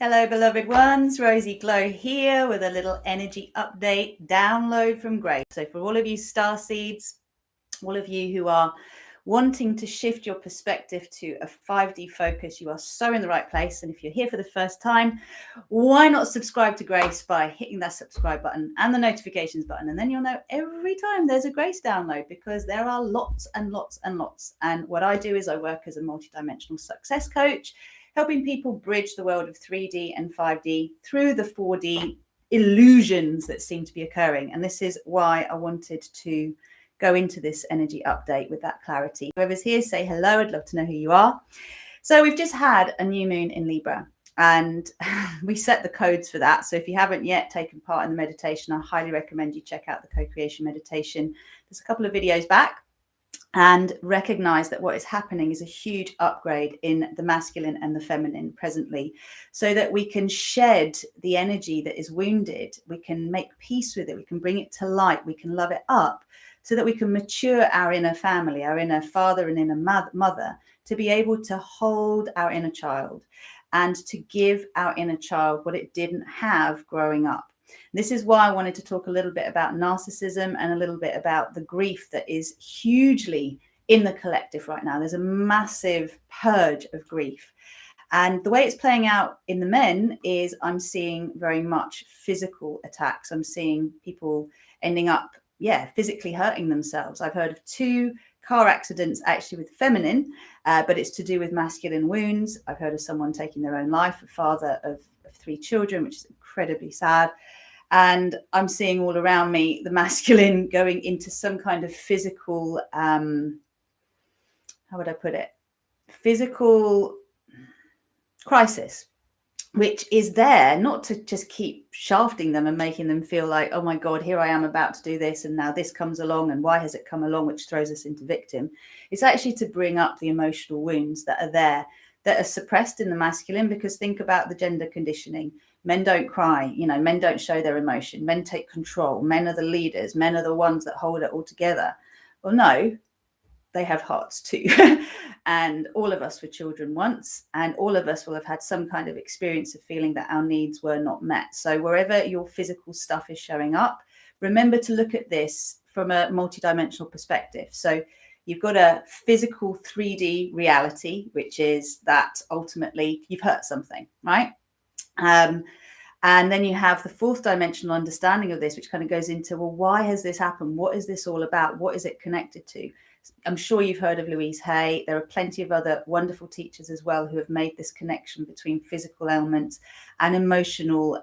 Hello, beloved ones. Rosie Glow here with a little energy update download from Grace. So for all of you StarSeeds, all of you who are wanting to shift your perspective to a 5D focus, you are so in the right place. And if you're here for the first time, why not subscribe to Grace by hitting that subscribe button and the notifications button? And then you'll know every time there's a Grace download, because there are lots and lots and lots. And what I do is I work as a multidimensional success coach, helping people bridge the world of 3D and 5D through the 4D illusions that seem to be occurring. And this is why I wanted to go into this energy update with that clarity. Whoever's here, say hello. I'd love to know who you are. So we've just had a new moon in Libra, and we set the codes for that. So if you haven't yet taken part in the meditation, I highly recommend you check out the co-creation meditation. There's a couple of videos back. And recognize that what is happening is a huge upgrade in the masculine and the feminine presently, so that we can shed the energy that is wounded. We can make peace with it. We can bring it to light. We can love it up, so that we can mature our inner family, our inner father and inner mother, to be able to hold our inner child and to give our inner child what it didn't have growing up. This is why I wanted to talk a little bit about narcissism and a little bit about the grief that is hugely in the collective right now. There's a massive purge of grief. And the way it's playing out in the men is I'm seeing very much physical attacks. I'm seeing people ending up, physically hurting themselves. I've heard of 2 car accidents actually with feminine, but it's to do with masculine wounds. I've heard of someone taking their own life, a father of 3 children, which is incredibly sad. And I'm seeing all around me the masculine going into some kind of physical, how would I put it? Physical crisis, which is there not to just keep shafting them and making them feel like, oh my God, here I am about to do this, and now this comes along, and why has it come along, which throws us into victim. It's actually to bring up the emotional wounds that are there, that are suppressed in the masculine. Because think about the gender conditioning. Men don't cry, men don't show their emotion. Men take control. Men are the leaders. Men are the ones that hold it all together. Well, no, they have hearts too. And all of us were children once, and all of us will have had some kind of experience of feeling that our needs were not met. So wherever your physical stuff is showing up, remember to look at this from a multidimensional perspective. So you've got a physical 3D reality, which is that ultimately you've hurt something, right? And then you have the 4th dimensional understanding of this, which kind of goes into, well, why has this happened? What is this all about? What is it connected to? I'm sure you've heard of Louise Hay. There are plenty of other wonderful teachers as well who have made this connection between physical ailments and emotional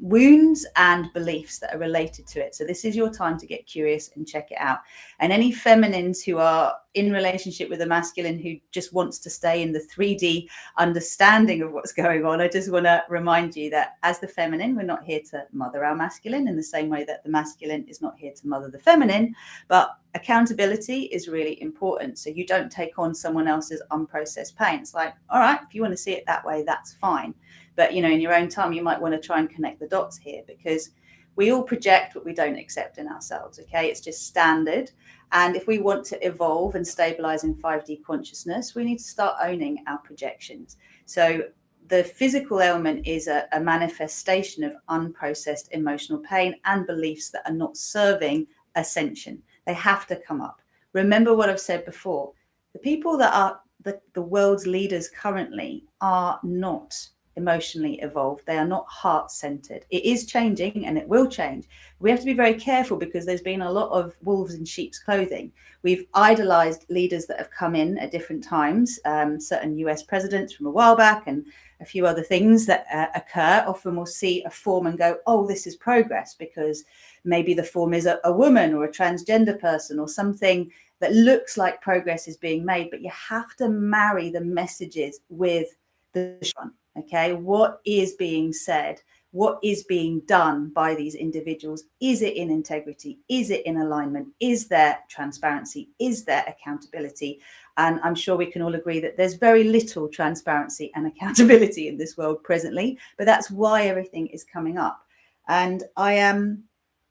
wounds and beliefs that are related to it. So this is your time to get curious and check it out. And any feminines who are in relationship with a masculine who just wants to stay in the 3D understanding of what's going on, I just want to remind you that as the feminine, we're not here to mother our masculine in the same way that the masculine is not here to mother the feminine. But accountability is really important. So you don't take on someone else's unprocessed pain. It's like, all right, if you want to see it that way, that's fine. But, in your own time, you might want to try and connect the dots here, because we all project what we don't accept in ourselves. Okay, it's just standard. And if we want to evolve and stabilize in 5D consciousness, we need to start owning our projections. So the physical ailment is a manifestation of unprocessed emotional pain and beliefs that are not serving ascension. They have to come up. Remember what I've said before. The people that are the world's leaders currently are not emotionally evolved. They are not heart-centered. It is changing, and it will change. We have to be very careful, because there's been a lot of wolves in sheep's clothing. We've idolized leaders that have come in at different times, certain US presidents from a while back, and a few other things that occur. Often we'll see a form and go, oh, this is progress, because maybe the form is a woman or a transgender person or something that looks like progress is being made. But you have to marry the messages with the front. Okay, what is being said? What is being done by these individuals? Is it in integrity? Is it in alignment? Is there transparency? Is there accountability? And I'm sure we can all agree that there's very little transparency and accountability in this world presently, but that's why everything is coming up. And I am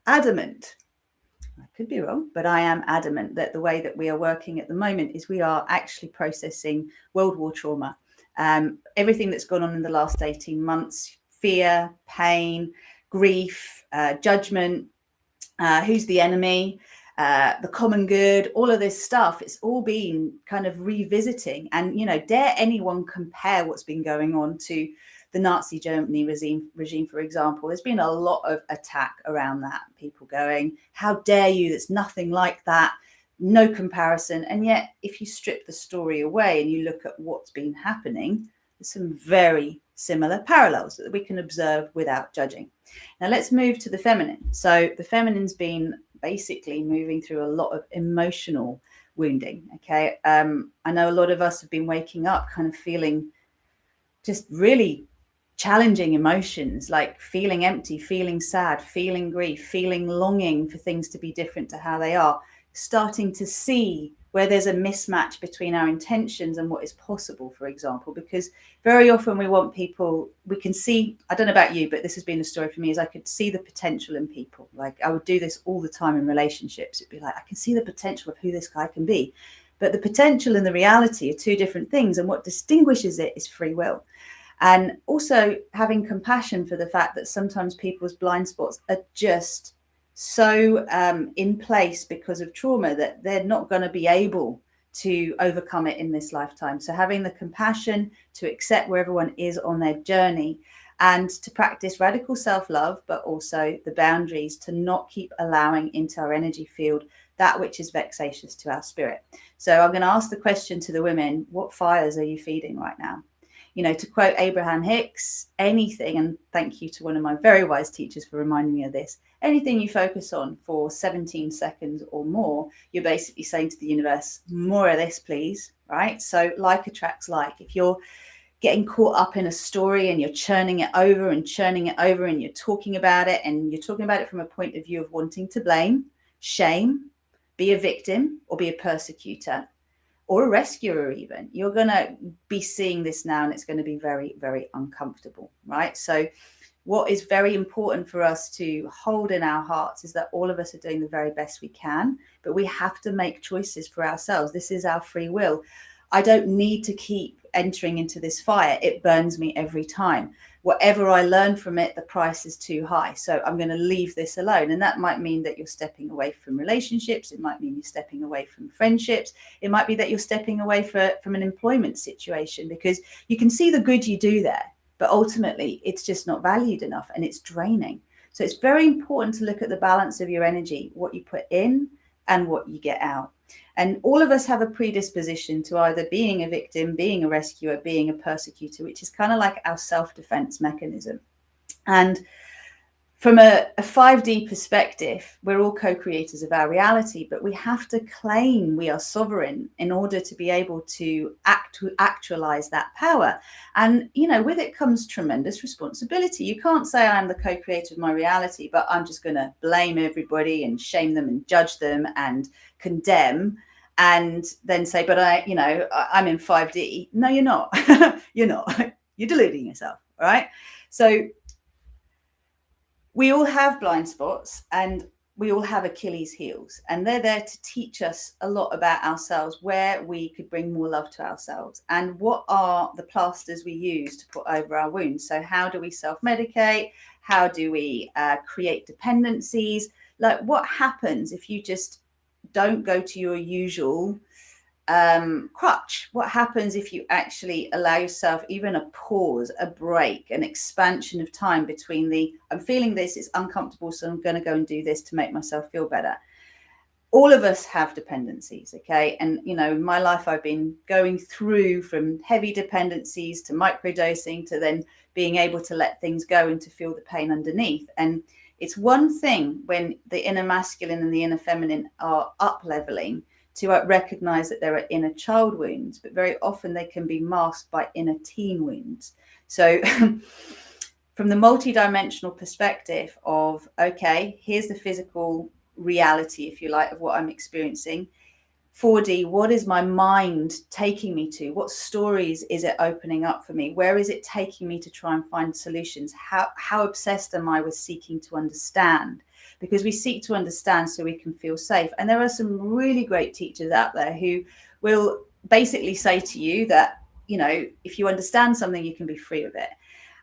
adamant, I could be wrong, but I am adamant that the way that we are working at the moment is we are actually processing World War trauma. everything that's gone on in the last 18 months, fear, pain, grief, judgment, who's the enemy, the common good, all of this stuff, it's all been kind of revisiting. And, dare anyone compare what's been going on to the Nazi Germany regime, for example? There's been a lot of attack around that. People going, how dare you? There's nothing like that. No comparison. And yet, if you strip the story away and you look at what's been happening, there's some very similar parallels that we can observe without judging. Now let's move to the feminine. So the feminine's been basically moving through a lot of emotional wounding. Okay. I know a lot of us have been waking up kind of feeling just really challenging emotions, like feeling empty, feeling sad, feeling grief, feeling longing for things to be different to how they are, starting to see where there's a mismatch between our intentions and what is possible, for example, because very often we can see, I don't know about you, but this has been a story for me, is I could see the potential in people. Like I would do this all the time in relationships. It'd be like, I can see the potential of who this guy can be. But the potential and the reality are two different things. And what distinguishes it is free will. And also having compassion for the fact that sometimes people's blind spots are just so in place because of trauma that they're not going to be able to overcome it in this lifetime. So having the compassion to accept where everyone is on their journey and to practice radical self-love, but also the boundaries to not keep allowing into our energy field that which is vexatious to our spirit. So I'm going to ask the question to the women, what fires are you feeding right now? To quote Abraham Hicks, anything, and thank you to one of my very wise teachers for reminding me of this, anything you focus on for 17 seconds or more, you're basically saying to the universe, more of this, please, right? So like attracts like. If you're getting caught up in a story and you're churning it over and you're talking about it, and you're talking about it from a point of view of wanting to blame, shame, be a victim or be a persecutor, or a rescuer even, you're going to be seeing this now, and it's going to be very, very uncomfortable, right? So what is very important for us to hold in our hearts is that all of us are doing the very best we can, but we have to make choices for ourselves. This is our free will. I don't need to keep entering into this fire. It burns me every time. Whatever I learn from it, the price is too high. So I'm going to leave this alone. And that might mean that you're stepping away from relationships. It might mean you're stepping away from friendships. It might be that you're stepping away from an employment situation, because you can see the good you do there, but ultimately it's just not valued enough and it's draining. So it's very important to look at the balance of your energy, what you put in and what you get out. And all of us have a predisposition to either being a victim, being a rescuer, being a persecutor, which is kind of like our self-defense mechanism. And from a 5D perspective, we're all co-creators of our reality, but we have to claim we are sovereign in order to be able to actualize that power. And, with it comes tremendous responsibility. You can't say I'm the co-creator of my reality, but I'm just going to blame everybody and shame them and judge them and condemn and then say, but I'm in 5D. No, you're not. You're not. You're deluding yourself. All right. So we all have blind spots and we all have Achilles heels, and they're there to teach us a lot about ourselves, where we could bring more love to ourselves and what are the plasters we use to put over our wounds. So how do we self-medicate? How do we create dependencies? Like, what happens if you just don't go to your usual crutch? What happens if you actually allow yourself even a pause, a break, an expansion of time between I'm feeling this, it's uncomfortable, so I'm going to go and do this to make myself feel better. All of us have dependencies, okay? And, in my life, I've been going through from heavy dependencies to microdosing to then being able to let things go and to feel the pain underneath. And it's one thing when the inner masculine and the inner feminine are up leveling to recognize that there are inner child wounds, but very often they can be masked by inner teen wounds. So from the multidimensional perspective of, okay, here's the physical reality, if you like, of what I'm experiencing. 4D, what is my mind taking me to? What stories is it opening up for me? Where is it taking me to try and find solutions? How obsessed am I with seeking to understand? Because we seek to understand so we can feel safe. And there are some really great teachers out there who will basically say to you that if you understand something, you can be free of it.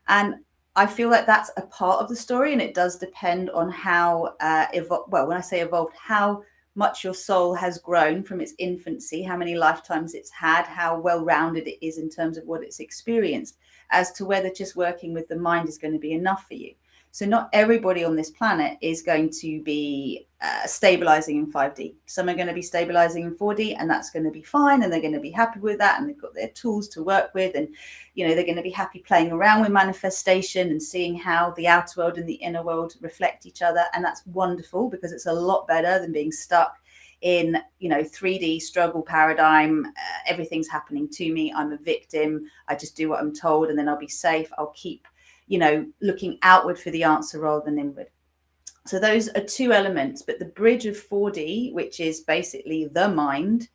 And I feel like that's a part of the story, and it does depend on how when I say evolved, how much your soul has grown from its infancy, how many lifetimes it's had, how well-rounded it is in terms of what it's experienced, as to whether just working with the mind is going to be enough for you. So not everybody on this planet is going to be stabilizing in 5D. Some are going to be stabilizing in 4D, and that's going to be fine, and they're going to be happy with that, and they've got their tools to work with, and they're going to be happy playing around with manifestation and seeing how the outer world and the inner world reflect each other. And that's wonderful, because it's a lot better than being stuck in 3D struggle paradigm. Everything's happening to me, I'm a victim, I just do what I'm told, and then I'll be safe. I'll keep looking outward for the answer rather than inward. So those are two elements. But the bridge of 4D, which is basically the mind,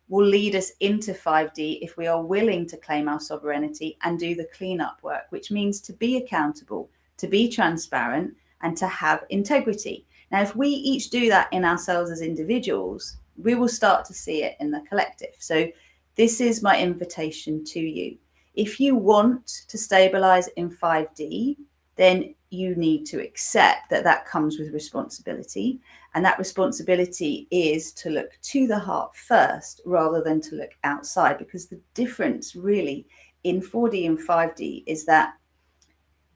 will lead us into 5D if we are willing to claim our sovereignty and do the cleanup work, which means to be accountable, to be transparent, and to have integrity. Now, if we each do that in ourselves as individuals, we will start to see it in the collective. So this is my invitation to you. If you want to stabilize in 5D, then you need to accept that that comes with responsibility. And that responsibility is to look to the heart first rather than to look outside, because the difference really in 4D and 5D is that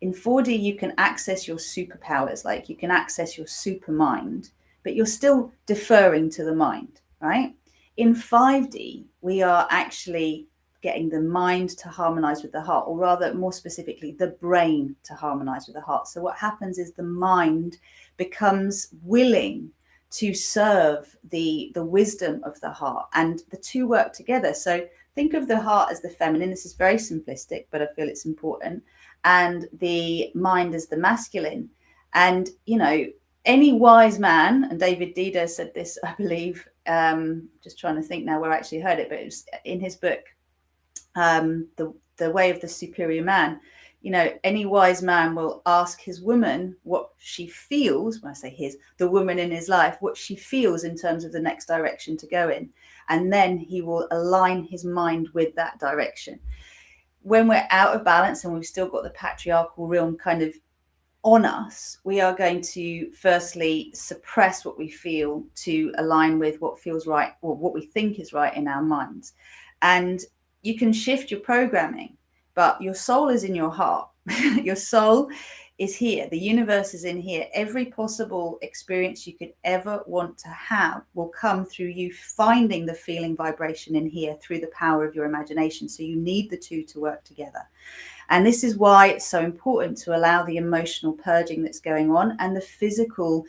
in 4D, you can access your superpowers, like you can access your super mind, but you're still deferring to the mind, right? In 5D, we are actually getting the mind to harmonize with the heart, or rather, more specifically, the brain to harmonize with the heart. So what happens is the mind becomes willing to serve the wisdom of the heart, and the two work together. So think of the heart as the feminine. This is very simplistic, but I feel it's important. And the mind as the masculine. And, any wise man, and David Dider said this, I believe, just trying to think now where I actually heard it, but it was in his book, the Way of the Superior Man. Any wise man will ask his woman what she feels. When I say his, the woman in his life, what she feels in terms of the next direction to go in. And then he will align his mind with that direction. When we're out of balance and we've still got the patriarchal realm kind of on us, we are going to firstly suppress what we feel to align with what feels right, or what we think is right in our minds. And you can shift your programming, but your soul is in your heart. Your soul is here. The universe is in here. Every possible experience you could ever want to have will come through you finding the feeling vibration in here through the power of your imagination. So you need the two to work together. And this is why it's so important to allow the emotional purging that's going on and the physical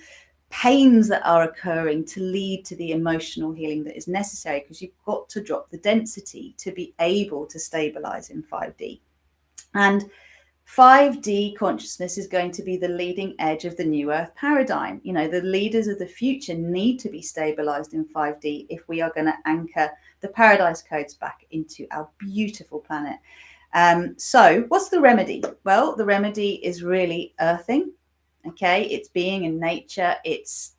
pains that are occurring to lead to the emotional healing that is necessary, because you've got to drop the density to be able to stabilize in 5D. And 5D consciousness is going to be the leading edge of the new earth paradigm. The leaders of the future need to be stabilized in 5D if we are going to anchor the paradise codes back into our beautiful planet. So what's the remedy? Well, the remedy is really earthing. Okay, it's being in nature. It's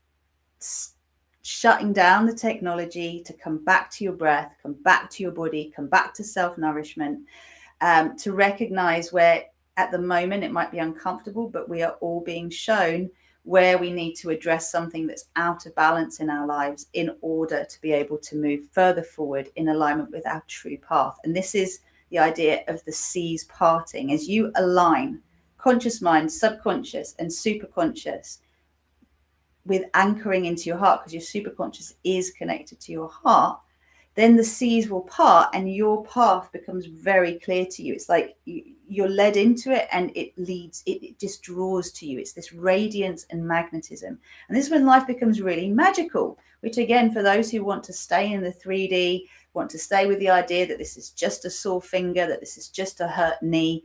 shutting down the technology to come back to your breath, come back to your body, come back to self-nourishment, to recognize where at the moment it might be uncomfortable, but we are all being shown where we need to address something that's out of balance in our lives in order to be able to move further forward in alignment with our true path. And this is the idea of the seas parting. As you align conscious mind, subconscious, and superconscious with anchoring into your heart, because your superconscious is connected to your heart, then the seas will part and your path becomes very clear to you. It's like you're led into it, and it just draws to you. It's this radiance and magnetism. And this is when life becomes really magical, which again, for those who want to stay in the 3D, want to stay with the idea that this is just a sore finger, that this is just a hurt knee,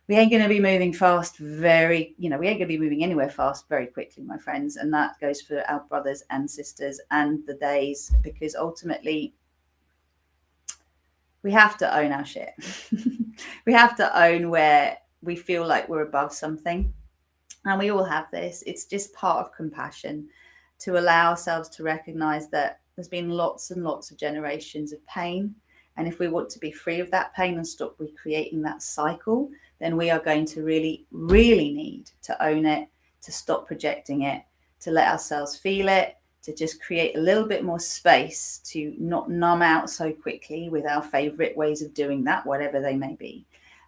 we ain't going to be moving fast we ain't going to be moving anywhere fast very quickly, my friends. And that goes for our brothers and sisters and the days, because ultimately we have to own our shit. We have to own where we feel like we're above something. And we all have this. It's just part of compassion to allow ourselves to recognize that there's been lots and lots of generations of pain, And if we want to be free of that pain and stop recreating that cycle, then we are going to really, really need to own it, to stop projecting it, to let ourselves feel it, to just create a little bit more space to not numb out so quickly with our favorite ways of doing that, whatever they may be.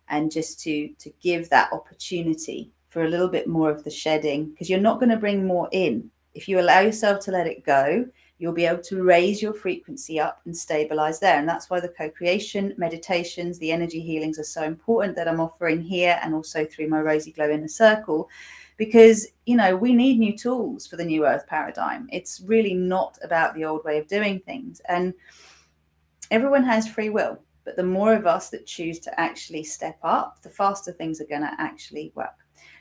And just to give that opportunity for a little bit more of the shedding, because you're not going to bring more in. If you allow yourself to let it go, you'll be able to raise your frequency up and stabilize there. And that's why the co-creation meditations, the energy healings are so important that I'm offering here and also through my Rosy Glow Inner Circle, because, you know, we need new tools for the new earth paradigm. It's really not about the old way of doing things. And everyone has free will, but the more of us that choose to actually step up, the faster things are going to actually work.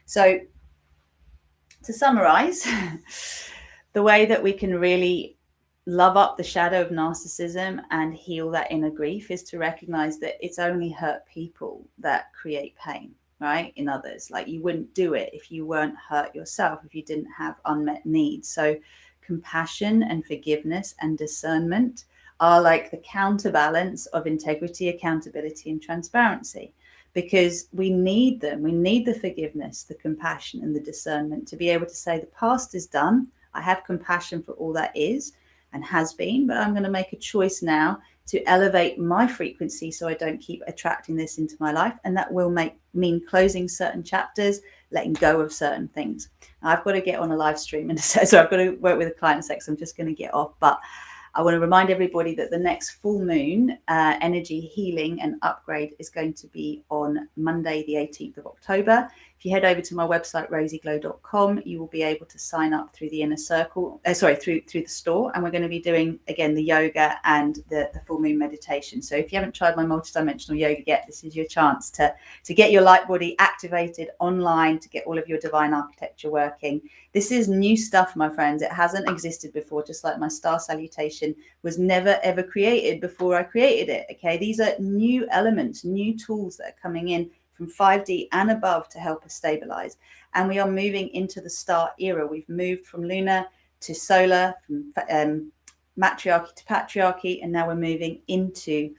So to summarize, the way that we can really love up the shadow of narcissism and heal that inner grief is to recognize that it's only hurt people that create pain, right, in others. Like, you wouldn't do it if you weren't hurt yourself, if you didn't have unmet needs. So compassion and forgiveness and discernment are like the counterbalance of integrity, accountability, and transparency, because we need them. We need the forgiveness, the compassion, and the discernment to be able to say the past is done. I have compassion for all that is and has been, but I'm going to make a choice now to elevate my frequency so I don't keep attracting this into my life. And that will mean closing certain chapters, letting go of certain things. Now, I've got to get on a live stream, and so I've got to work with a client in a sec, so I'm just going to get off. But I want to remind everybody that the next full moon energy healing and upgrade is going to be on Monday, the 18th of October. If you head over to my website, rosyglow.com, you will be able to sign up through the inner circle, through the store. And we're going to be doing, again, the yoga and the full moon meditation. So if you haven't tried my multidimensional yoga yet, this is your chance to get your light body activated online, to get all of your divine architecture working. This is new stuff, my friends. It hasn't existed before, just like my star salutation was never, ever created before I created it. Okay, these are new elements, new tools that are coming in from 5D and above to help us stabilize. And we are moving into the star era. We've moved from lunar to solar, from matriarchy to patriarchy, and now we're moving into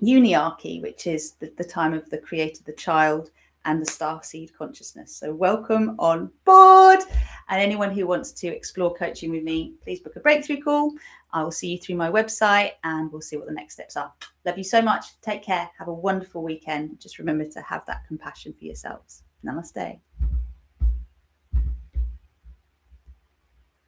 uniarchy, which is the time of the creator, the child, and the StarSeed consciousness. So welcome on board. And anyone who wants to explore coaching with me, please book a breakthrough call. I will see you through my website and we'll see what the next steps are. Love you so much. Take care. Have a wonderful weekend. Just remember to have that compassion for yourselves. Namaste.